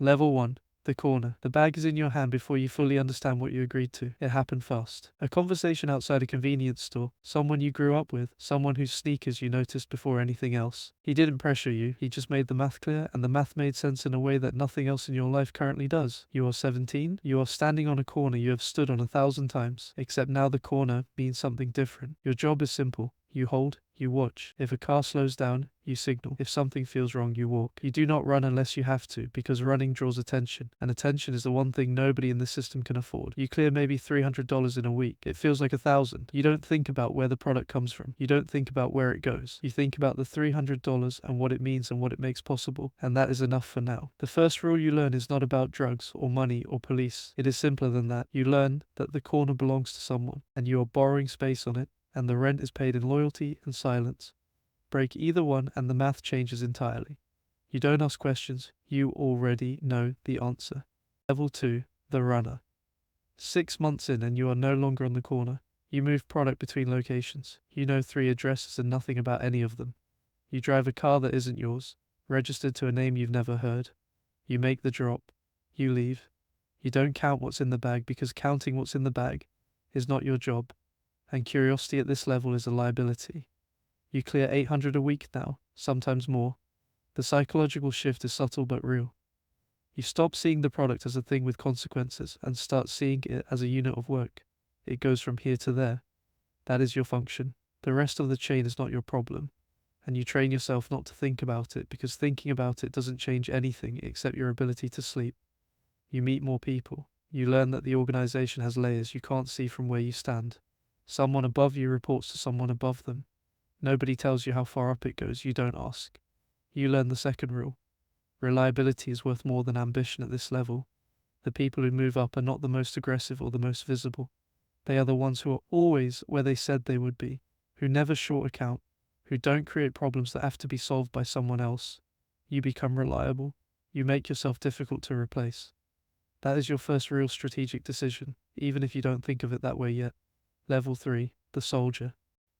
Level 1. The corner. The bag is in your hand before you fully understand what you agreed to. It happened fast. A conversation outside a convenience store, someone you grew up with, someone whose sneakers you noticed before anything else. He didn't pressure you, he just made the math clear, and the math made sense in a way that nothing else in your life currently does. You are 17, you are standing on a corner you have stood on 1,000 times, except now the corner means something different. Your job is simple. You hold, you watch. If a car slows down, you signal. If something feels wrong, you walk. You do not run unless you have to, because running draws attention, and attention is the one thing nobody in this system can afford. You clear maybe $300 in a week. It feels like 1,000. You don't think about where the product comes from. You don't think about where it goes. You think about the $300 and what it means and what it makes possible, and that is enough for now. The first rule you learn is not about drugs or money or police. It is simpler than that. You learn that the corner belongs to someone, and you are borrowing space on it, and the rent is paid in loyalty and silence. Break either one and the math changes entirely. You don't ask questions, you already know the answer. Level 2. The runner. 6 months in and you are no longer on the corner. You move product between locations. You know 3 addresses and nothing about any of them. You drive a car that isn't yours, registered to a name you've never heard. You make the drop. You leave. You don't count what's in the bag because counting what's in the bag is not your job. And curiosity at this level is a liability. You clear 800 a week now, sometimes more. The psychological shift is subtle but real. You stop seeing the product as a thing with consequences and start seeing it as a unit of work. It goes from here to there. That is your function. The rest of the chain is not your problem. And you train yourself not to think about it because thinking about it doesn't change anything except your ability to sleep. You meet more people. You learn that the organization has layers you can't see from where you stand. Someone above you reports to someone above them. Nobody tells you how far up it goes, you don't ask. You learn the second rule. Reliability is worth more than ambition at this level. The people who move up are not the most aggressive or the most visible. They are the ones who are always where they said they would be, who never short account, who don't create problems that have to be solved by someone else. You become reliable. You make yourself difficult to replace. That is your first real strategic decision, even if you don't think of it that way yet. Level 3. The soldier.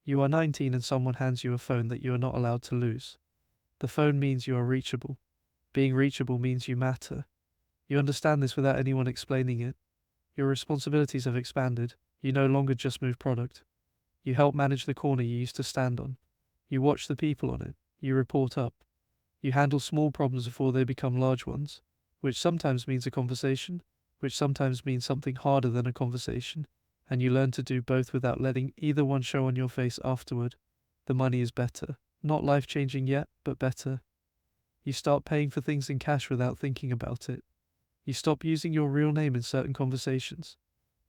You are 19 and someone hands you a phone that you are not allowed to lose. The phone means you are reachable. Being reachable means you matter. You understand this without anyone explaining it. Your responsibilities have expanded. You no longer just move product. You help manage the corner you used to stand on. You watch the people on it. You report up. You handle small problems before they become large ones, which sometimes means a conversation, which sometimes means something harder than a conversation. And you learn to do both without letting either one show on your face afterward. The money is better. Not life-changing yet, but better. You start paying for things in cash without thinking about it. You stop using your real name in certain conversations.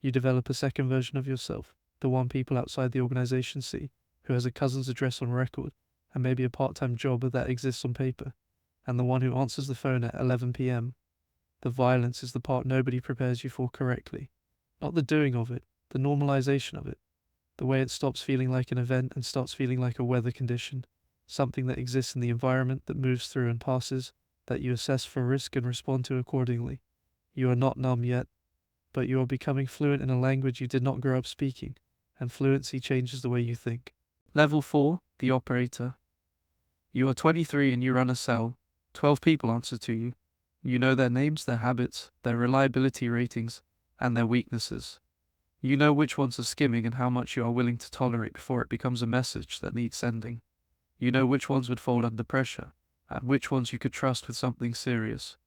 You develop a second version of yourself, the one people outside the organization see, who has a cousin's address on record, and maybe a part-time job that exists on paper, and the one who answers the phone at 11 p.m. The violence is the part nobody prepares you for correctly. Not the doing of it, the normalization of it. The way it stops feeling like an event and starts feeling like a weather condition. Something that exists in the environment that moves through and passes, that you assess for risk and respond to accordingly. You are not numb yet, but you are becoming fluent in a language you did not grow up speaking, and fluency changes the way you think. Level 4. The operator. You are 23 and you run a cell. 12 people answer to you. You know their names, their habits, their reliability ratings, and their weaknesses. You know which ones are skimming and how much you are willing to tolerate before it becomes a message that needs sending. You know which ones would fold under pressure, and which ones you could trust with something serious.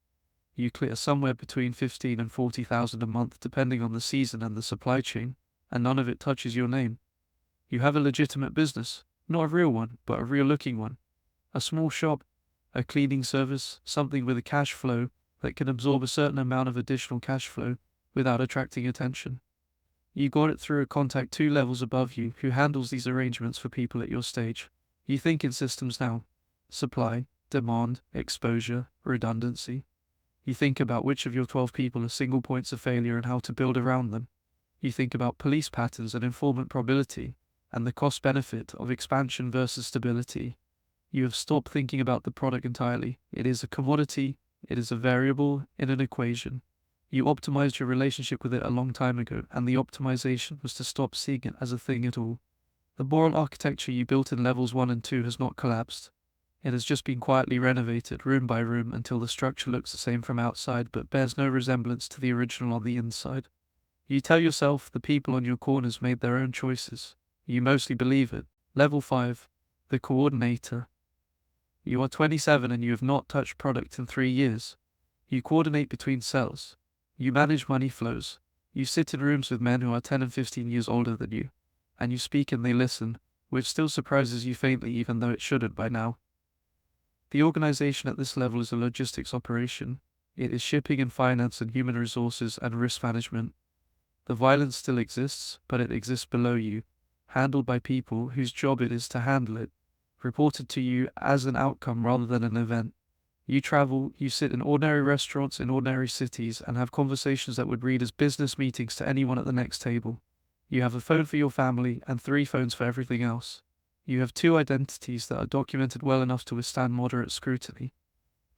You clear somewhere between 15 and 40,000 a month depending on the season and the supply chain, and none of it touches your name. You have a legitimate business, not a real one, but a real-looking one. A small shop, a cleaning service, something with a cash flow that can absorb a certain amount of additional cash flow without attracting attention. You got it through a contact 2 levels above you who handles these arrangements for people at your stage. You think in systems now. Supply, demand, exposure, redundancy. You think about which of your 12 people are single points of failure and how to build around them. You think about police patterns and informant probability, and the cost-benefit of expansion versus stability. You have stopped thinking about the product entirely. It is a commodity, it is a variable in an equation. You optimized your relationship with it a long time ago, and the optimization was to stop seeing it as a thing at all. The moral architecture you built in levels 1 and 2 has not collapsed. It has just been quietly renovated, room by room, until the structure looks the same from outside but bears no resemblance to the original on the inside. You tell yourself the people on your corners made their own choices. You mostly believe it. Level 5. The Coordinator. You are 27 and you have not touched product in 3 years. You coordinate between cells. You manage money flows. You sit in rooms with men who are 10 and 15 years older than you. And you speak and they listen, which still surprises you faintly even though it shouldn't by now. The organization at this level is a logistics operation. It is shipping and finance and human resources and risk management. The violence still exists, but it exists below you, handled by people whose job it is to handle it, reported to you as an outcome rather than an event. You travel, you sit in ordinary restaurants in ordinary cities and have conversations that would read as business meetings to anyone at the next table. You have a phone for your family and 3 phones for everything else. You have 2 identities that are documented well enough to withstand moderate scrutiny.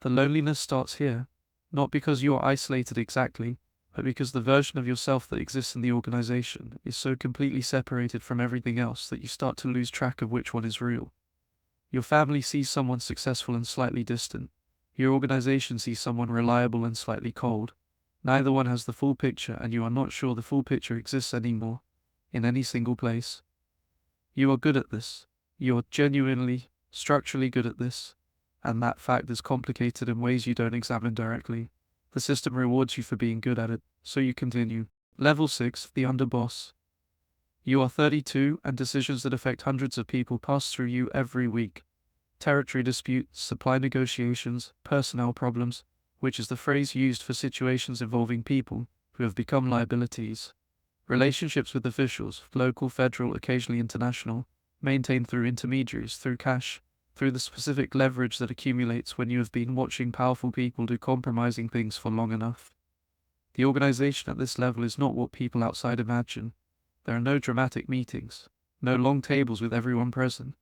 The loneliness starts here, not because you are isolated exactly, but because the version of yourself that exists in the organization is so completely separated from everything else that you start to lose track of which one is real. Your family sees someone successful and slightly distant. Your organization sees someone reliable and slightly cold. Neither one has the full picture, and you are not sure the full picture exists anymore, in any single place. You are good at this. You are genuinely, structurally good at this, and that fact is complicated in ways you don't examine directly. The system rewards you for being good at it, so you continue. Level 6, the Underboss. You are 32, and decisions that affect hundreds of people pass through you every week. Territory disputes, supply negotiations, personnel problems, which is the phrase used for situations involving people who have become liabilities. Relationships with officials, local, federal, occasionally international, maintained through intermediaries, through cash, through the specific leverage that accumulates when you have been watching powerful people do compromising things for long enough. The organization at this level is not what people outside imagine. There are no dramatic meetings, no long tables with everyone present.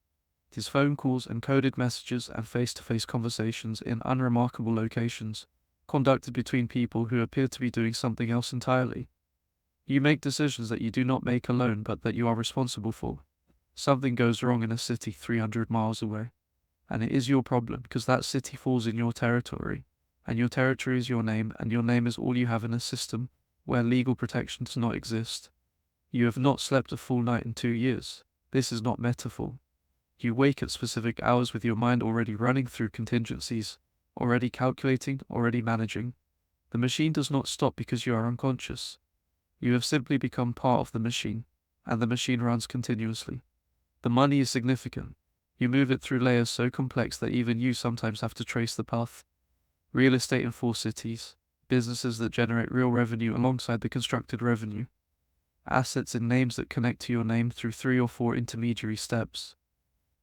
It is phone calls and coded messages and face-to-face conversations in unremarkable locations, conducted between people who appear to be doing something else entirely. You make decisions that you do not make alone but that you are responsible for. Something goes wrong in a city 300 miles away, and it is your problem because that city falls in your territory, and your territory is your name, and your name is all you have in a system where legal protection does not exist. You have not slept a full night in 2 years. This is not metaphor. You wake at specific hours with your mind already running through contingencies, already calculating, already managing. The machine does not stop because you are unconscious. You have simply become part of the machine, and the machine runs continuously. The money is significant. You move it through layers so complex that even you sometimes have to trace the path. Real estate in 4 cities, businesses that generate real revenue alongside the constructed revenue. Assets in names that connect to your name through 3 or 4 intermediary steps.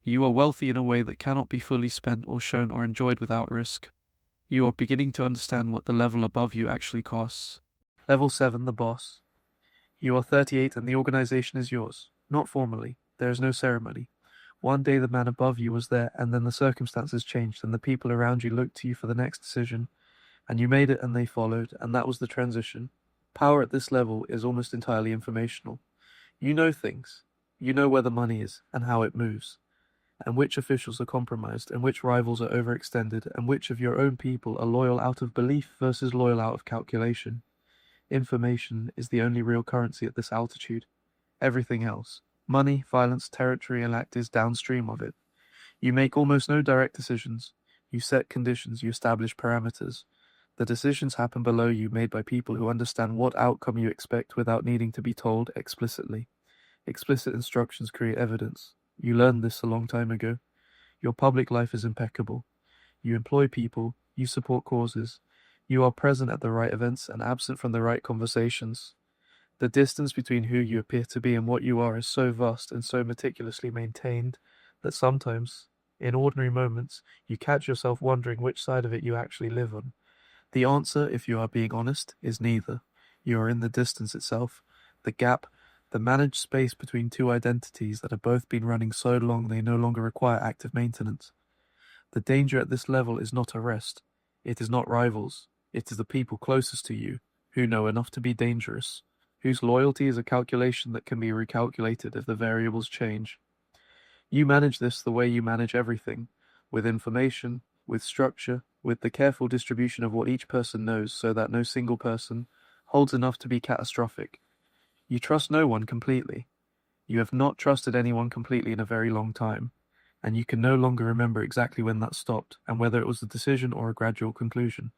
You are wealthy in a way that cannot be fully spent or shown or enjoyed without risk. You are beginning to understand what the level above you actually costs. Level 7, the Boss. You are 38 and the organization is yours. Not formally. There is no ceremony. One day the man above you was there, and then the circumstances changed, and the people around you looked to you for the next decision, and you made it and they followed, and that was the transition. Power at this level is almost entirely informational. You know things. You know where the money is, and how it moves, and which officials are compromised, and which rivals are overextended, and which of your own people are loyal out of belief versus loyal out of calculation. Information is the only real currency at this altitude. Everything else, money, violence, territory, and act, is downstream of it. You make almost no direct decisions. You set conditions, you establish parameters. The decisions happen below you, made by people who understand what outcome you expect without needing to be told explicitly. Explicit instructions create evidence. You learned this a long time ago. Your public life is impeccable. You employ people, you support causes. You are present at the right events and absent from the right conversations. The distance between who you appear to be and what you are is so vast and so meticulously maintained that sometimes, in ordinary moments, you catch yourself wondering which side of it you actually live on. The answer, if you are being honest, is neither. You are in the distance itself, the gap, the managed space between 2 identities that have both been running so long they no longer require active maintenance. The danger at this level is not arrest. It is not rivals. It is the people closest to you, who know enough to be dangerous, whose loyalty is a calculation that can be recalculated if the variables change. You manage this the way you manage everything, with information, with structure, with the careful distribution of what each person knows so that no single person holds enough to be catastrophic. You trust no one completely. You have not trusted anyone completely in a very long time, and you can no longer remember exactly when that stopped and whether it was a decision or a gradual conclusion.